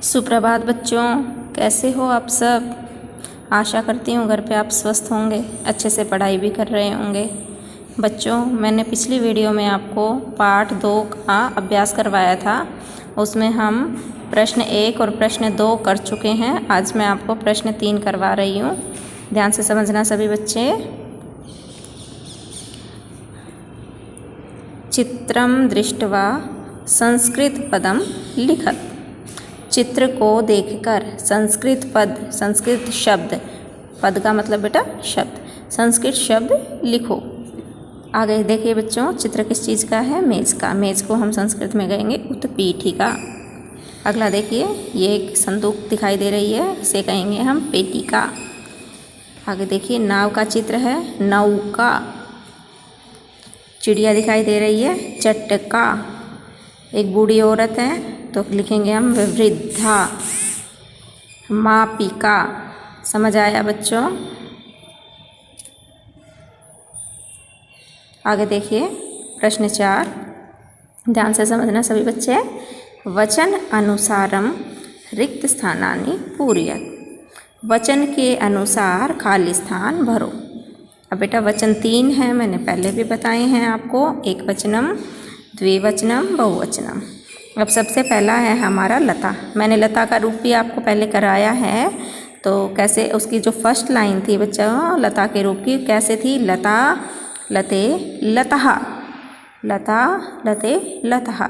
सुप्रभात बच्चों, कैसे हो आप सब। आशा करती हूँ घर पे आप स्वस्थ होंगे, अच्छे से पढ़ाई भी कर रहे होंगे। बच्चों, मैंने पिछली वीडियो में आपको पाठ 2 का अभ्यास करवाया था। उसमें हम प्रश्न 1 और प्रश्न 2 कर चुके हैं। आज मैं आपको प्रश्न 3 करवा रही हूँ। ध्यान से समझना सभी बच्चे। चित्रम दृष्ट्वा संस्कृत पदम लिखत। चित्र को देखकर संस्कृत पद, संस्कृत शब्द, पद का मतलब बेटा शब्द, संस्कृत शब्द लिखो। आगे देखिए बच्चों, चित्र किस चीज़ का है? मेज़ का। मेज़ को हम संस्कृत में कहेंगे उत्पीठिका। अगला देखिए, ये एक संदूक दिखाई दे रही है, इसे कहेंगे हम पेटिका। आगे देखिए, नाव का चित्र है, नौका। चिड़िया दिखाई दे रही है, चटका। एक बूढ़ी औरत है तो लिखेंगे हम वृद्धा। मापिका। समझ आया बच्चों? आगे देखिए प्रश्न 4, ध्यान से समझना सभी बच्चे। वचन अनुसारम रिक्त स्थानानि पूरयत। वचन के अनुसार खाली स्थान भरो। अब बेटा वचन 3 है, मैंने पहले भी बताए हैं आपको, एक वचनम, द्विवचनम, बहुवचनम। अब सबसे पहला है हमारा लता। मैंने लता का रूप भी आपको पहले कराया है। तो कैसे उसकी जो फर्स्ट लाइन थी बच्चों लता के रूप की, कैसे थी? लता, लते, लतः, लता, लते, लतः।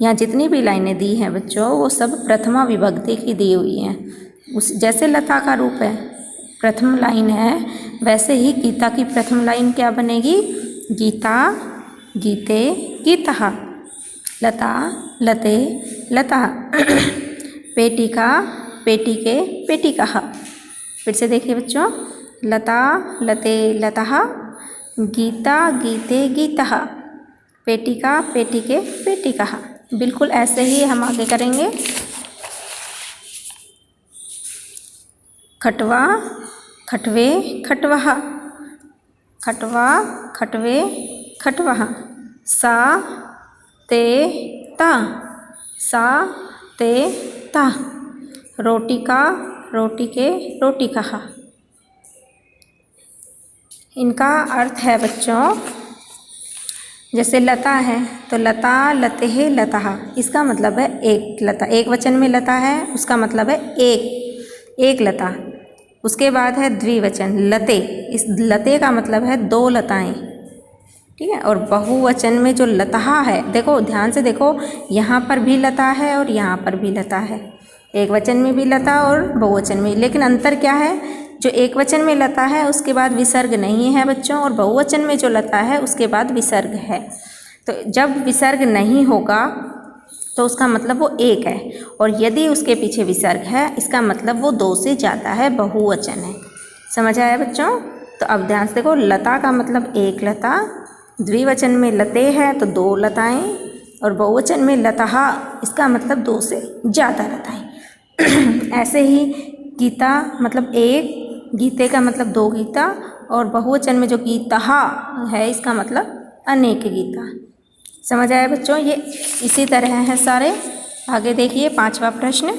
यहाँ जितनी भी लाइनें दी हैं बच्चों वो सब प्रथमा विभक्ति की दी हुई हैं। उस जैसे लता का रूप है प्रथम लाइन है, वैसे ही गीता की प्रथम लाइन क्या बनेगी? गीता, गीते, गीतः। लता, लते, लतः। पेटिका, पेटिके, पेटिकः। फिर से देखिए बच्चों, लता, लते, लतः, गीता, गीते, गीतः, पेटिका, पेटिके, पेटिकः। बिल्कुल ऐसे ही हम आगे करेंगे। खटवा, खटवे, खटवः। खटवा, खटवे, खटवः। सा, ते, ता। सा, ते, ता। रोटिका, रोटिके, रोटिकः। इनका अर्थ है बच्चों, जैसे लता है तो लता, लतेः, लतः, इसका मतलब है एक लता। एक वचन में लता है उसका मतलब है एक लता। उसके बाद है द्विवचन लते, इस लते का मतलब है 2 लताएं, ठीक है। और बहुवचन में जो लतः है, देखो ध्यान से देखो, यहाँ पर भी लता है और यहाँ पर भी लता है। एक वचन में भी लता और बहुवचन में, लेकिन अंतर क्या है? जो एक वचन में लता है उसके बाद विसर्ग नहीं है बच्चों, और बहुवचन में जो लता है उसके बाद विसर्ग है। तो जब विसर्ग नहीं होगा तो उसका मतलब वो एक है, और यदि उसके पीछे विसर्ग है इसका मतलब वो 2 से ज़्यादा है, बहुवचन है। समझ आया बच्चों? तो अब ध्यान से देखो, लता का मतलब एक लता, द्विवचन में लते है तो 2 लताएं, और बहुवचन में लतः इसका मतलब 2 से ज़्यादा लताएं। ऐसे ही गीता मतलब एक, गीते का मतलब 2 गीता, और बहुवचन में जो गीतः है इसका मतलब अनेक गीता। समझ आया बच्चों? ये इसी तरह हैं सारे। आगे देखिए 5वां प्रश्न।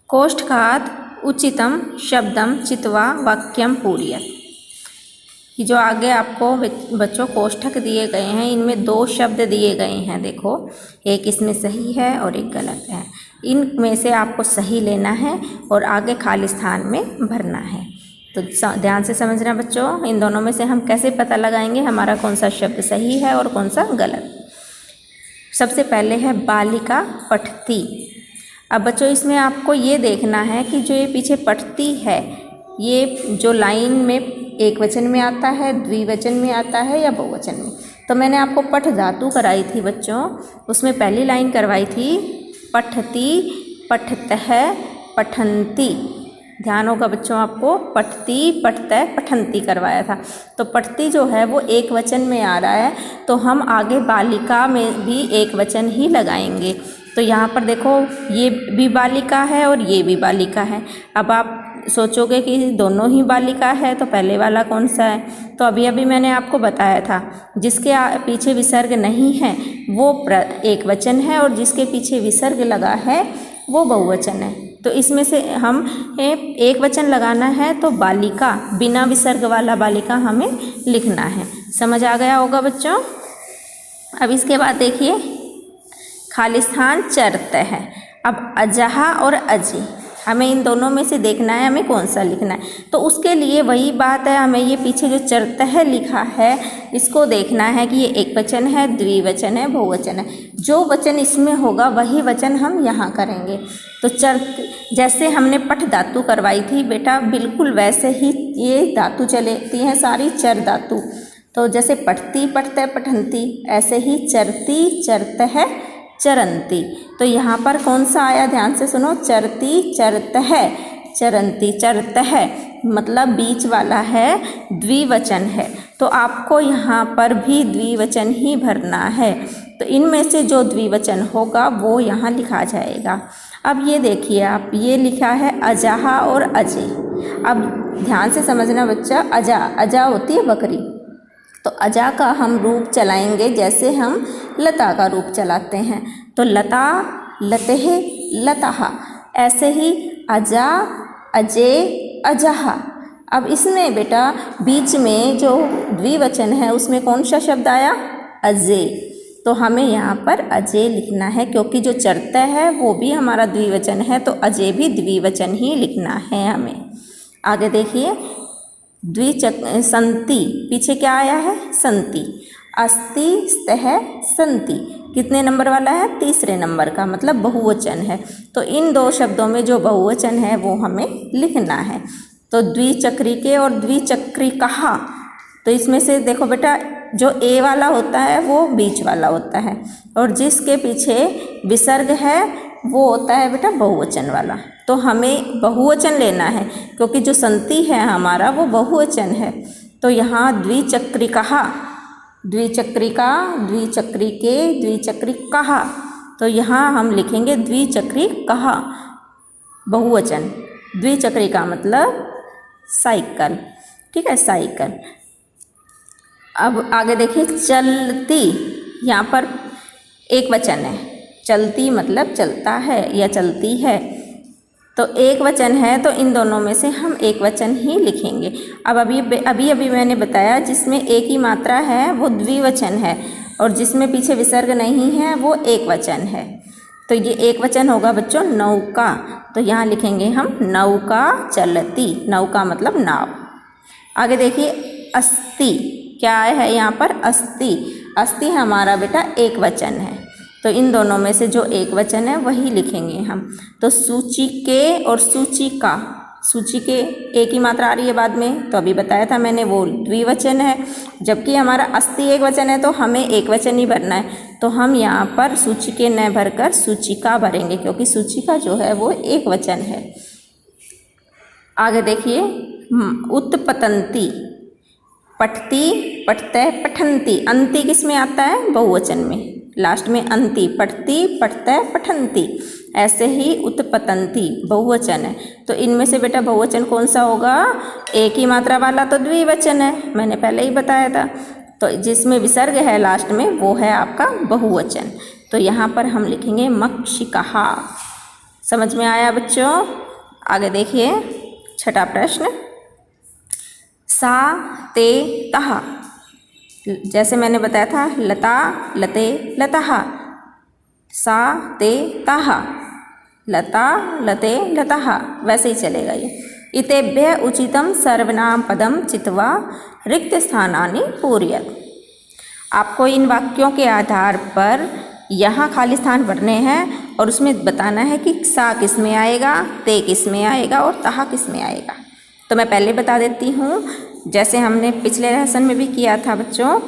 कोष्ठकात् उचितम शब्दम चित्वा वाक्यम पूरयत। कि जो आगे आपको बच्चों कोष्ठक दिए गए हैं, इनमें 2 शब्द दिए गए हैं। देखो, एक इसमें सही है और एक गलत है। इनमें से आपको सही लेना है और आगे खाली स्थान में भरना है। तो ध्यान से समझना बच्चों, इन दोनों में से हम कैसे पता लगाएंगे हमारा कौन सा शब्द सही है और कौन सा गलत। सबसे पहले है बालिका पठती। अब बच्चों इसमें आपको ये देखना है कि जो ये पीछे पठती है, ये जो लाइन में एक वचन में आता है, द्विवचन में आता है या बहुवचन में। तो मैंने आपको पठ धातु कराई थी बच्चों, उसमें पहली लाइन करवाई थी पठती, पठतः, पठन्ति। ध्यान होगा बच्चों आपको, पठती, पठतः, पठन्ति करवाया था। तो पठती जो है वो एक वचन में आ रहा है, तो हम आगे बालिका में भी एक वचन ही लगाएंगे। तो यहाँ पर देखो, ये भी बालिका है और ये भी बालिका है। अब आप सोचोगे कि दोनों ही बालिका है तो पहले वाला कौन सा है? तो अभी अभी मैंने आपको बताया था, जिसके पीछे विसर्ग नहीं है वो एक वचन है, और जिसके पीछे विसर्ग लगा है वो बहुवचन है। तो इसमें से हम एक वचन लगाना है तो बालिका, बिना विसर्ग वाला बालिका हमें लिखना है। समझ आ गया होगा बच्चों। अब इसके बाद देखिए खाली स्थान चरत है। अब अजहा और अजी, हमें इन दोनों में से देखना है हमें कौन सा लिखना है। तो उसके लिए वही बात है, हमें ये पीछे जो चरत है लिखा है इसको देखना है कि ये एक वचन है, द्विवचन है, बहुवचन है। जो वचन इसमें होगा वही वचन हम यहाँ करेंगे। तो चरत, जैसे हमने पठ धातु करवाई थी बेटा, बिल्कुल वैसे ही ये धातु चलती हैं सारी, चर धातु। तो जैसे पठती पठते पठंती, ऐसे ही चरती चरत है चरंती। तो यहाँ पर कौन सा आया ध्यान से सुनो, चरती चरत है चरंती। चरत है मतलब बीच वाला है, द्विवचन है। तो आपको यहाँ पर भी द्विवचन ही भरना है। तो इनमें से जो द्विवचन होगा वो यहाँ लिखा जाएगा। अब ये देखिए आप, ये लिखा है अजहा और अजय। अब ध्यान से समझना बच्चा, अजा, अजा होती है बकरी, तो अजा का हम रूप चलाएंगे जैसे हम लता का रूप चलाते हैं। तो लता लतेह लतहा, ऐसे ही अजा अजे अजहा। अब इसमें बेटा बीच में जो द्विवचन है उसमें कौन सा शब्द आया, अजे। तो हमें यहाँ पर अजय लिखना है, क्योंकि जो चरता है वो भी हमारा द्विवचन है, तो अजय भी द्विवचन ही लिखना है हमें। आगे देखिए संति, पीछे क्या आया है, संति। अस्ति स्तः संति, कितने नंबर वाला है, तीसरे नंबर का, मतलब बहुवचन है। तो इन दो शब्दों में जो बहुवचन है वो हमें लिखना है। तो द्विचक्रिके और द्विचक्रिकहा, तो इसमें से देखो बेटा जो ए वाला होता है वो बीच वाला होता है, और जिसके पीछे विसर्ग है वो होता है बेटा बहुवचन वाला। तो हमें बहुवचन लेना है, क्योंकि जो संति है हमारा वो बहुवचन है। तो यहाँ द्विचक्रिकहा, द्विचक्रिका, द्विचक्रिके, द्विचक्रिकहा, तो यहाँ हम लिखेंगे द्विचक्रिकहा बहुवचन। द्विचक्रिका मतलब साइकिल, ठीक है, साइकिल। अब आगे देखिए चलती, यहाँ पर एक वचन है, चलती मतलब चलता है या चलती है, तो एक वचन है। तो इन दोनों में से हम एक वचन ही लिखेंगे। अब अभी मैंने बताया जिसमें एक ही मात्रा है वो द्विवचन है, और जिसमें पीछे विसर्ग नहीं है वो एक वचन है। तो ये एक वचन होगा बच्चों नौका। तो यहाँ लिखेंगे हम नौका चलती, नौका मतलब नाव। आगे देखिए अस्ति, क्या है यहाँ पर, अस्ति। अस्ति हमारा बेटा एक वचन है, तो इन दोनों में से जो एक वचन है वही लिखेंगे हम। तो सूची के और सूची का, सूची के एक ही मात्रा आ रही है बाद में, तो अभी बताया था मैंने, वो द्विवचन है। जबकि हमारा अस्ति एक वचन है तो हमें एक वचन ही भरना है। तो हम यहाँ पर सूची के न भरकर सूची का भरेंगे, क्योंकि सूची का जो है वो एक वचन है। आगे देखिए उत्पतंती, पठती पठते पठंती। अंति किस में आता है, बहुवचन में, लास्ट में अंति। पठती पठते पठंती, ऐसे ही उत्पतंती बहुवचन है। तो इनमें से बेटा बहुवचन कौन सा होगा, एक ही मात्रा वाला तो द्विवचन है, मैंने पहले ही बताया था। तो जिसमें विसर्ग है लास्ट में वो है आपका बहुवचन। तो यहाँ पर हम लिखेंगे मक्षिकहा। समझ में आया बच्चों। आगे देखिए छठा प्रश्न, सा ते तहा, जैसे मैंने बताया था लता लते लतहा, सा ते तहा, लता लते लतहा, वैसे ही चलेगा ये। इतेभ्य उचितम सर्वनाम पदम चित्वा रिक्त स्थानानि पूरयत। आपको इन वाक्यों के आधार पर यहाँ खाली स्थान भरने हैं और उसमें बताना है कि सा किस में आएगा, ते किस में आएगा और तहा किस में आएगा। तो मैं पहले बता देती हूँ, जैसे हमने पिछले लेसन में भी किया था बच्चों,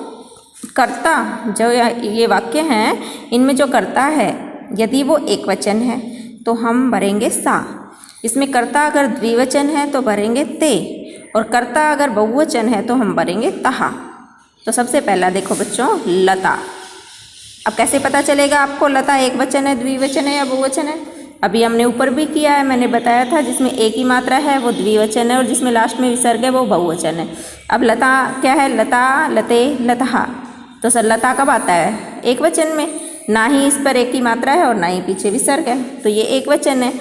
कर्ता जो ये वाक्य हैं इनमें जो कर्ता है यदि वो एक वचन है तो हम भरेंगे सा। इसमें कर्ता अगर द्विवचन है तो भरेंगे ते, और कर्ता अगर बहुवचन है तो हम भरेंगे तहा। तो सबसे पहला देखो बच्चों लता। अब कैसे पता चलेगा आपको लता एक वचन है, द्विवचन है या बहुवचन है? अभी हमने ऊपर भी किया है, मैंने बताया था जिसमें एक ही मात्रा है वो द्विवचन है और जिसमें लास्ट में विसर्ग है वो बहुवचन है। अब लता क्या है, लता लते लतहा। तो सर लता कब आता है, एक वचन में। ना ही इस पर एक की मात्रा है और ना ही पीछे विसर्ग है, तो ये एक वचन है।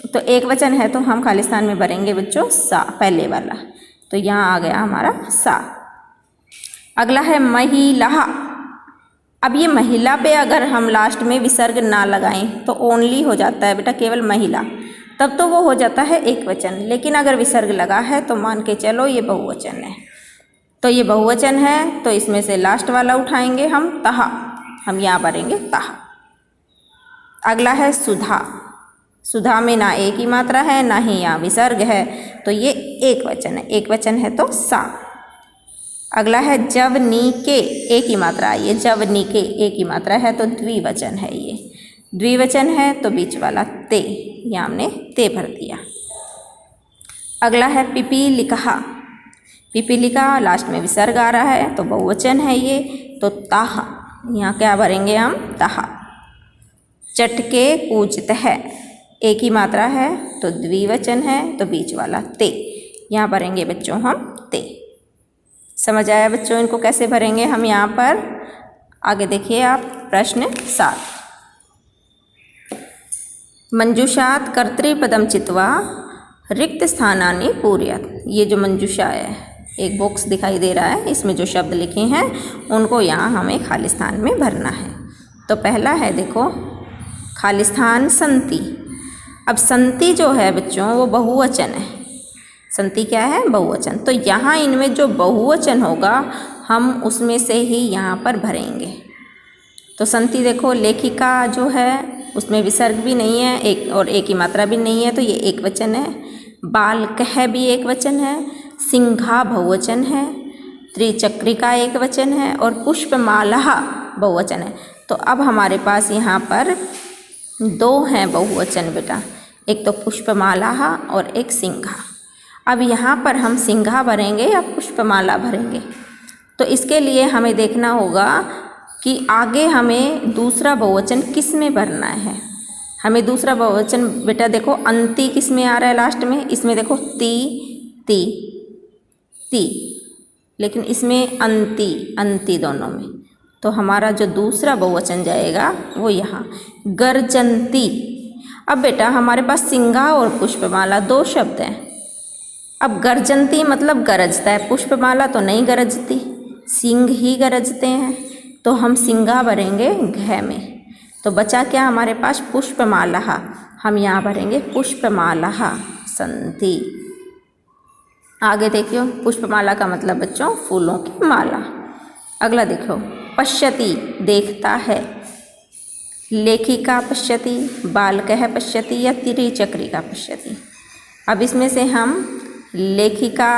तो एक वचन है तो हम खाली स्थान में भरेंगे बच्चों सा, पहले वाला। तो यहाँ आ गया हमारा सा। अगला है महिला। अब ये महिला पे अगर हम लास्ट में विसर्ग ना लगाएं तो ओनली हो जाता है बेटा केवल महिला, तब तो वो हो जाता है एक वचन। लेकिन अगर विसर्ग लगा है तो मान के चलो ये बहुवचन है। तो ये बहुवचन है तो इसमें से लास्ट वाला उठाएंगे हम तहा, हम यहाँ भरेंगे तहा। अगला है सुधा। सुधा में ना एक ही मात्रा है ना ही यहाँ विसर्ग है, तो ये एक वचन है। एक वचन है तो सा। अगला है जवनिके, एक ही मात्रा है ये, जवनिके एक ही मात्रा है तो द्विवचन है ये। द्विवचन है तो बीच वाला ते, यहाँ हमने ते भर दिया। अगला है पिपीलिका। पिपीलिका लास्ट में विसर्ग आ रहा है तो बहुवचन है ये, तो ताहा, यहाँ क्या भरेंगे हम ताहा। चटके कूचत है, एक ही मात्रा है तो द्विवचन है तो बीच वाला ते, यहाँ भरेंगे बच्चों हम ते। समझ आया बच्चों इनको कैसे भरेंगे हम यहाँ पर? आगे देखिए आप प्रश्न 7। मंजूषात कर्तृपदम चित्वा रिक्त स्थानानि पूरयत। ये जो मंजूषा है, एक बॉक्स दिखाई दे रहा है, इसमें जो शब्द लिखे हैं उनको यहाँ हमें खाली स्थान में भरना है। तो पहला है देखो खाली स्थान संति। अब संति जो है बच्चों वो बहुवचन है। संति क्या है? बहुवचन। तो यहाँ इनमें जो बहुवचन होगा हम उसमें से ही यहाँ पर भरेंगे। तो संति देखो लेखिका जो है उसमें विसर्ग भी नहीं है एक, और एक ही मात्रा भी नहीं है, तो ये एक वचन है। बालकः भी एक वचन है, सिंघा बहुवचन है, त्रिचक्रिका एक वचन है और पुष्पमाला बहुवचन है। तो अब हमारे पास यहाँ पर दो हैं बहुवचन बेटा, एक तो पुष्पमाला और एक सिंघा। अब यहाँ पर हम सिंघा भरेंगे या पुष्पमाला भरेंगे, तो इसके लिए हमें देखना होगा कि आगे हमें दूसरा बहुवचन किस में भरना है। हमें दूसरा बहुवचन बेटा देखो अंति किस में आ रहा है लास्ट में, इसमें देखो ती ती ती, लेकिन इसमें अंति अंति दोनों में। तो हमारा जो दूसरा बहुवचन जाएगा वो यहाँ गर्जंती। अब बेटा हमारे पास सिंघा और पुष्पमाला दो शब्द हैं। अब गर्जंती मतलब गरजता है, पुष्पमाला तो नहीं गरजती, सिंह ही गरजते हैं, तो हम सिंघा भरेंगे घ में। तो बचा क्या हमारे पास? पुष्पमाला। हम यहाँ भरेंगे पुष्पमाला संति। आगे देखियो पुष्पमाला का मतलब बच्चों फूलों की माला। अगला देखो पश्यति देखता है, लेखिका पश्यति, बालकः पश्यति या त्रिचक्रिका पश्यति। अब इसमें से हम लेखिका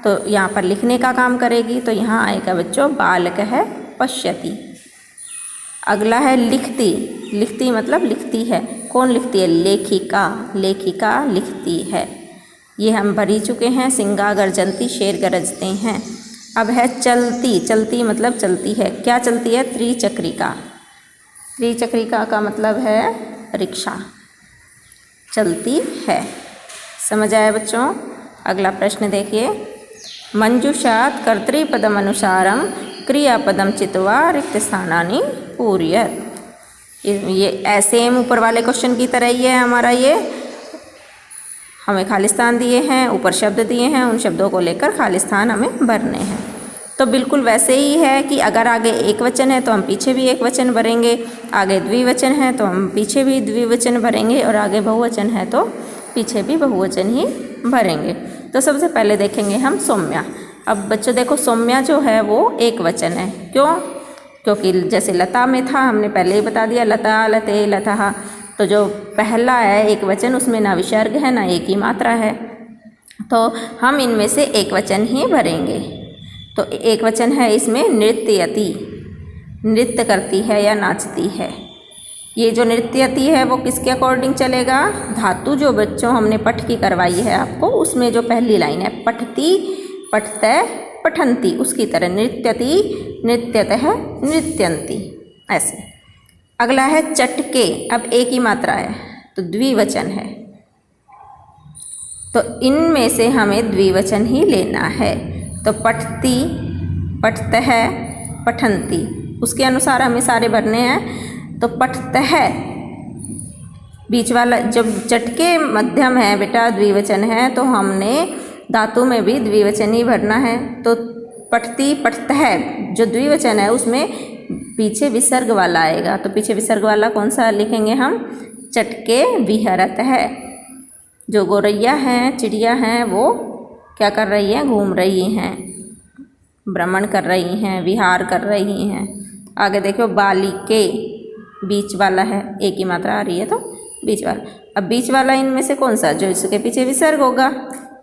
तो यहाँ पर लिखने का काम करेगी, तो यहाँ आएगा बच्चों बालकः पश्यति। अगला है लिखती। लिखती मतलब लिखती है, कौन लिखती है? लेखिका, लेखिका लिखती है। ये हम भर ही चुके हैं, सिंघा गर्जंती शेर गरजते हैं। अब है चलती। चलती मतलब चलती है, क्या चलती है? त्रिचक्रिका। त्रिचक्रिका का मतलब है रिक्शा, चलती है। समझ आया बच्चों? अगला प्रश्न देखिए मंजूषात कर्तृपदम अनुसारम क्रियापदम चित्वा रिक्त स्थानानि पूरयत। ये ऐसे ऊपर वाले क्वेश्चन की तरह ही है हमारा। ये हमें खाली स्थान दिए हैं, ऊपर शब्द दिए हैं, उन शब्दों को लेकर खाली स्थान हमें भरने हैं। तो बिल्कुल वैसे ही है कि अगर आगे एक वचन है तो हम पीछे भी एक वचन भरेंगे, आगे द्विवचन है तो हम पीछे भी द्विवचन भरेंगे, और आगे बहुवचन है तो पीछे भी बहुवचन ही भरेंगे। तो सबसे पहले देखेंगे हम सौम्या। अब बच्चों देखो सौम्या जो है वो एक वचन है। क्यों? क्योंकि जैसे लता में था, हमने पहले ही बता दिया लता लते लता, तो जो पहला है एक वचन उसमें ना विसर्ग है ना एक ही मात्रा है, तो हम इनमें से एक वचन ही भरेंगे। तो एक वचन है इसमें नृत्यति, नृत्य करती है या नाचती है। ये जो नृत्यति है वो किसके अकॉर्डिंग चलेगा? धातु जो बच्चों हमने पठ की करवाई है आपको, उसमें जो पहली लाइन है पठती पठतः पठन्ति, उसकी तरह नृत्यति नृत्यतः नृत्यन्ति, ऐसे। अगला है चटके। अब एक ही मात्रा है तो द्विवचन है, तो इनमें से हमें द्विवचन ही लेना है। तो पठती पठतः पठन्ति, उसके अनुसार हमें सारे भरने हैं। तो पठतः, बीच वाला जब चटके मध्यम है बेटा, द्विवचन है, तो हमने धातु में भी द्विवचन ही भरना है। तो पठती पठतः जो द्विवचन है उसमें पीछे विसर्ग वाला आएगा, तो पीछे विसर्ग वाला कौन सा लिखेंगे हम? चटके विहरतः। जो गौरैया हैं, चिड़िया हैं, वो क्या कर रही हैं? घूम रही हैं, भ्रमण कर रही हैं, विहार कर रही हैं। आगे देखो बालिके, बीच वाला है, एक ही मात्रा आ रही है तो बीच वाला। अब बीच वाला इनमें से कौन सा? जो इसके पीछे विसर्ग होगा।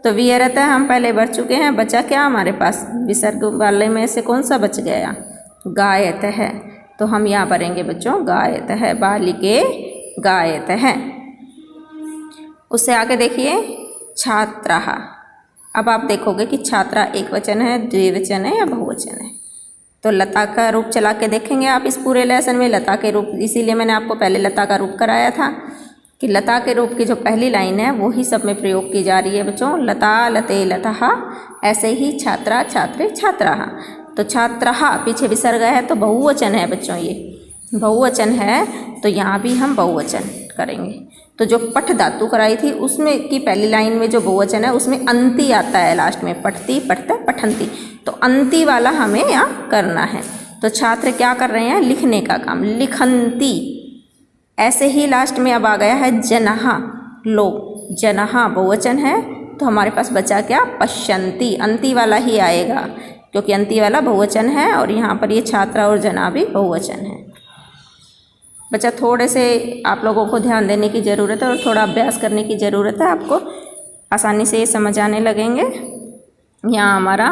तो विहरतः हम पहले भर चुके हैं, बचा क्या हमारे पास? विसर्ग वाले में से कौन सा बच गया? गायतः। तो हम यहाँ भरेंगे बच्चों गायतः, बालिके गायतः। उससे आगे देखिए छात्राः। अब आप देखोगे कि छात्रा एक वचन है, द्विवचन है या बहुवचन है। तो लता का रूप चला के देखेंगे आप इस पूरे लेसन में। लता के रूप, इसीलिए मैंने आपको पहले लता का रूप कराया था कि लता के रूप की जो पहली लाइन है वो ही सब में प्रयोग की जा रही है बच्चों। लता लते लतः, ऐसे ही छात्रा छात्रे छात्राः। तो छात्राः पीछे विसर्ग है तो बहुवचन है बच्चों, ये बहुवचन है, तो यहाँ भी हम बहुवचन करेंगे। तो जो पठ धातु कराई थी उसमें की पहली लाइन में जो बहुवचन है उसमें अंति आता है लास्ट में, पठती पठते पठंती। तो अंति वाला हमें यहाँ करना है। तो छात्र क्या कर रहे हैं? लिखने का काम, लिखंती। ऐसे ही लास्ट में अब आ गया है जनः, लोग। जनः बहुवचन है तो हमारे पास बचा क्या? पश्यन्ति। अंति वाला ही आएगा क्योंकि अंति वाला बहुवचन है और यहाँ पर ये छात्रा और जना भी बहुवचन है। बच्चा थोड़े से आप लोगों को ध्यान देने की ज़रूरत है और थोड़ा अभ्यास करने की ज़रूरत है, आपको आसानी से ये समझ आने लगेंगे। यहाँ हमारा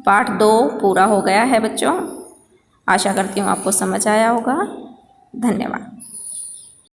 पाठ 2 पूरा हो गया है बच्चों। आशा करती हूँ आपको समझ आया होगा। धन्यवाद।